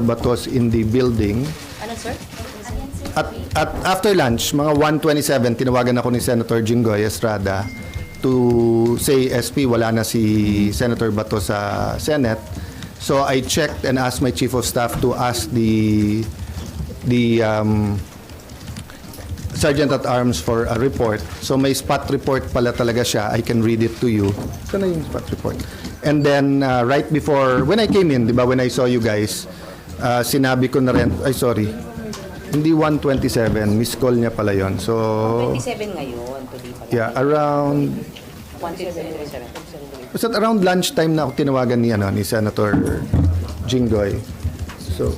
Batos in the building. Ano, sir? At after lunch, mga 1:27, tinawagan ako ni Senator Jinggoy Estrada to say, SP, wala na si Senator Bato sa Senate. So I checked and asked my Chief of Staff to ask the Sergeant at Arms for a report. So may spot report pala talaga siya. I can read it to you. Saan na yung spot report? And then right before, when I came in, di ba, when I saw you guys, sinabi ko na rin, ay sorry, hindi 1:27, miss call niya pala yon. So, 27 ngayon. yeah, around, 1:27. basta around lunchtime na ako tinawagan ni, ni Senator Jinggoy. So,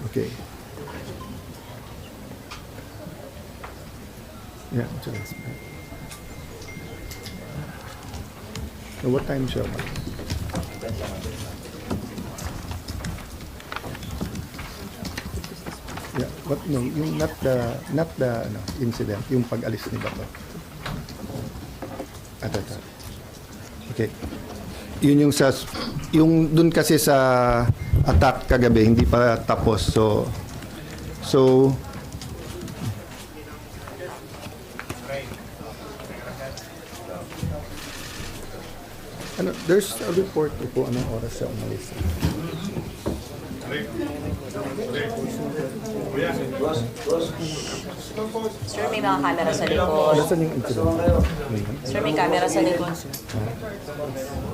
okay. Yeah, so what time siya? Yeah, but no, yung not the incident, yung pag-alis ni Bato. Ito. Okay. Yun yung dun kasi sa attack kagabi, hindi pa tapos. So there's a report po anong oras siya umalis. Sir, may mga camera sa likod. Nasaan yung incident? Sir, may camera sa likod.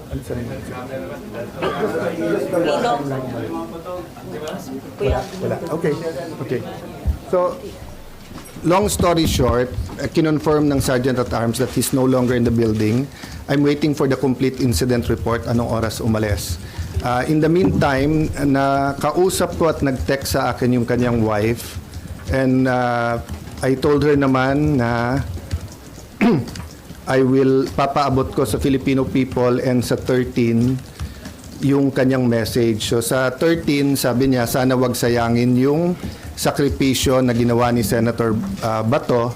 Ano sa inyo? Dito. Kuya. Wala. Okay. So, long story short, kinonfirm ng Sergeant at Arms that he's no longer in the building. I'm waiting for the complete incident report, anong oras umalis. In the meantime, nakausap ko at nag-text sa akin yung kanyang wife. And I told her naman na I will papaabot ko sa Filipino people and sa 13 yung kanyang message. So sa 13, sabi niya, sana wag sayangin yung sakripisyo na ginawa ni Senator Bato.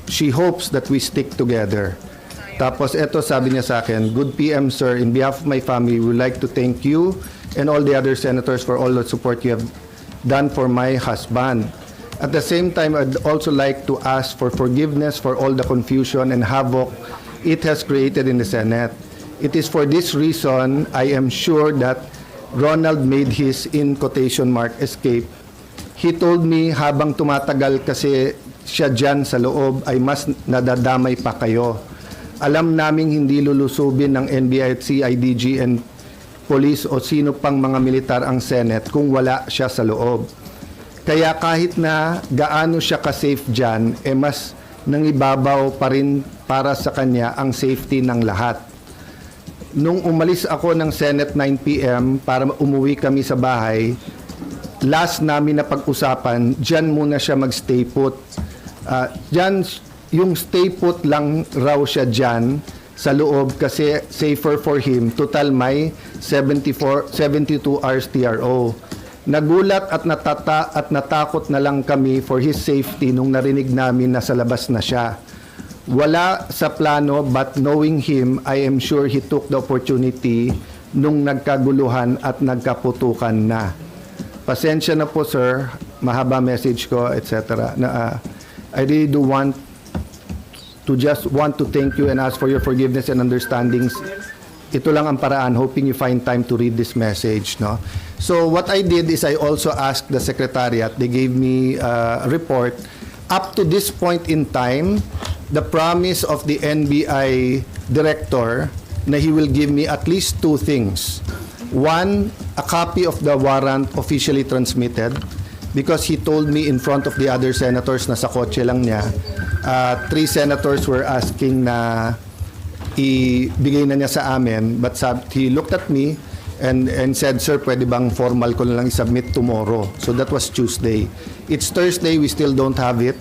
She hopes that we stick together. Tapos eto, sabi niya sa akin, good PM sir, in behalf of my family, we would like to thank you and all the other senators for all the support you have done for my husband. At the same time, I'd also like to ask for forgiveness for all the confusion and havoc it has created in the Senate. It is for this reason, I am sure that Ronald made his, in quotation mark, escape. He told me habang tumatagal kasi siya dyan sa loob ay mas nadadamay pa kayo. Alam naming hindi lulusubin ng NBI at CIDG and police o sino pang mga militar ang Senate kung wala siya sa loob. Kaya kahit na gaano siya ka-safe dyan, mas nangibabaw pa rin para sa kanya ang safety ng lahat. Nung umalis ako ng Senate 9 p.m. para umuwi kami sa bahay, last namin na pag-usapan, dyan muna siya mag-stay put. Dyan, yung stay put lang raw siya dyan sa loob kasi safer for him. Total may 72 hours TRO. Nagulat at natakot na lang kami for his safety nung narinig namin na sa labas na siya. Wala sa plano but knowing him, I am sure he took the opportunity nung nagkaguluhan at nagkaputukan na. Pasensya na po sir, mahaba message ko, etc. I really do want to thank you and ask for your forgiveness and understandings. Ito lang ang paraan, hoping you find time to read this message, no? So what I did is I also asked the Secretariat, they gave me a report. Up to this point in time, the promise of the NBI director na he will give me at least two things. One, a copy of the warrant officially transmitted because he told me in front of the other senators na sa kotse lang niya, 3 senators were asking na ibigay na niya sa amin, but he looked at me and said, sir, pwede bang formal ko na lang i-submit tomorrow? So that was Tuesday. It's Thursday, we still don't have it.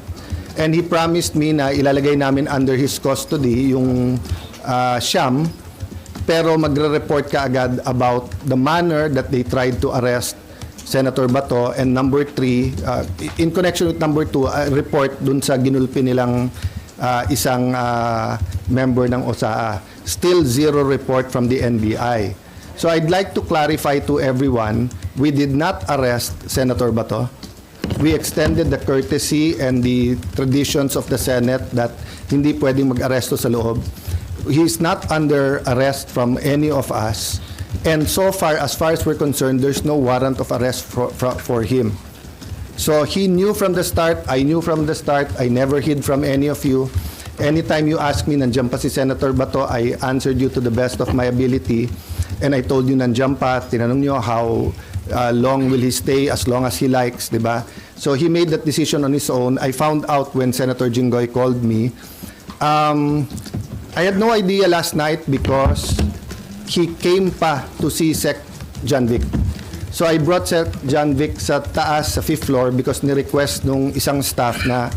And he promised me na ilalagay namin under his custody yung Siyam, pero magre-report ka agad about the manner that they tried to arrest Senator Bato, and number 3, in connection with number 2, a report dun sa ginulpi nilang isang member ng OSAA. Still zero report from the NBI. So I'd like to clarify to everyone, we did not arrest Senator Bato. We extended the courtesy and the traditions of the Senate that hindi pwedeng mag-aresto sa loob. He's not under arrest from any of us. And so far as we're concerned, there's no warrant of arrest for him. So he knew from the start, I knew from the start, I never hid from any of you. Anytime you ask me, nandiyan pa si Senator Bato, I answered you to the best of my ability. And I told you, nandiyan pa, tinanong nyo how long will he stay, as long as he likes, di ba? So he made that decision on his own. I found out when Senator Jinggoy called me. I had no idea last night because he came pa to see Sec. John Vic. So I brought Sec. John Vic sa taas, sa 5th floor because ni-request nung isang staff na,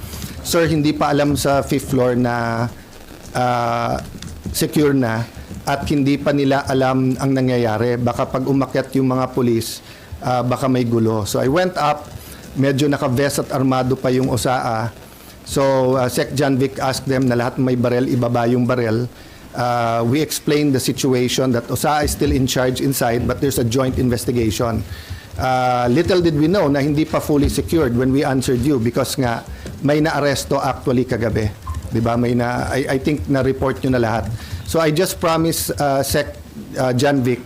sir, hindi pa alam sa 5th floor na secure na at hindi pa nila alam ang nangyayari. Baka pag umakyat yung mga pulis, baka may gulo. So I went up, medyo naka-vest at armado pa yung OSAA. So Sec. John Vic asked them na lahat may barel, ibaba yung barel. We explained the situation that OSAA is still in charge inside but there's a joint investigation. Little did we know na hindi pa fully secured when we answered you because nga may na-aresto actually kagabi. Diba? I think na-report nyo na lahat. So I just promised Sec. John Vic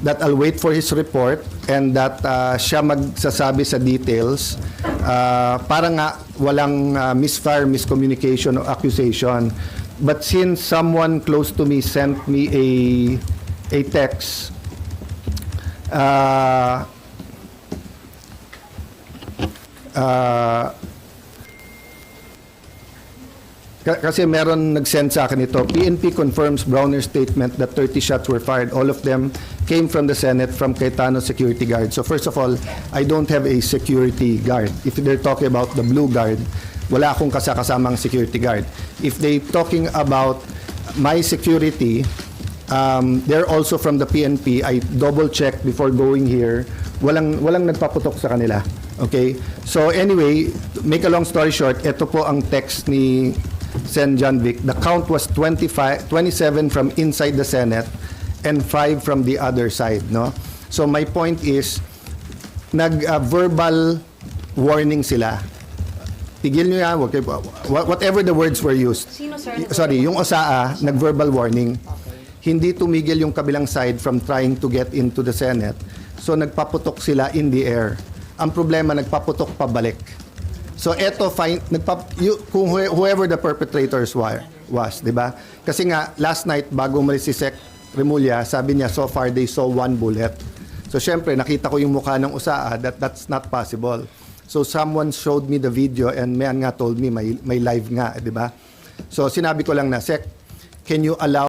that I'll wait for his report and that siya magsasabi sa details para nga walang miscommunication or accusation. But since someone close to me sent me a text, kasi meron nag-send sa akin ito, PNP confirms Browner's statement that 30 shots were fired. All of them came from the Senate, from Cayetano security guard. So first of all, I don't have a security guard. If they're talking about the blue guard, wala akong kasamang security guard. If they talking about my security, they're also from the PNP. I double-checked before going here. Walang nagpaputok sa kanila. Okay? So anyway, make a long story short, ito po ang text ni Sen. John Vic. The count was 27 from inside the Senate and 5 from the other side. No? So my point is, nag-verbal warning sila. Tigil nyo yan, whatever the words were used. Sino, sir? Sorry, yung OSAA, nag-verbal warning. Hindi tumigil yung kabilang side from trying to get into the Senate. So nagpaputok sila in the air. Ang problema, nagpaputok pabalik. So eto, kung whoever the perpetrators was, di ba? Kasi nga, last night, bago umalis si Sec. Remulla, sabi niya, so far they saw 1 bullet. So syempre, nakita ko yung mukha ng OSAA, that's not possible. So someone showed me the video and man nga told me may live nga, di ba? So sinabi ko lang na, Sec, can you allow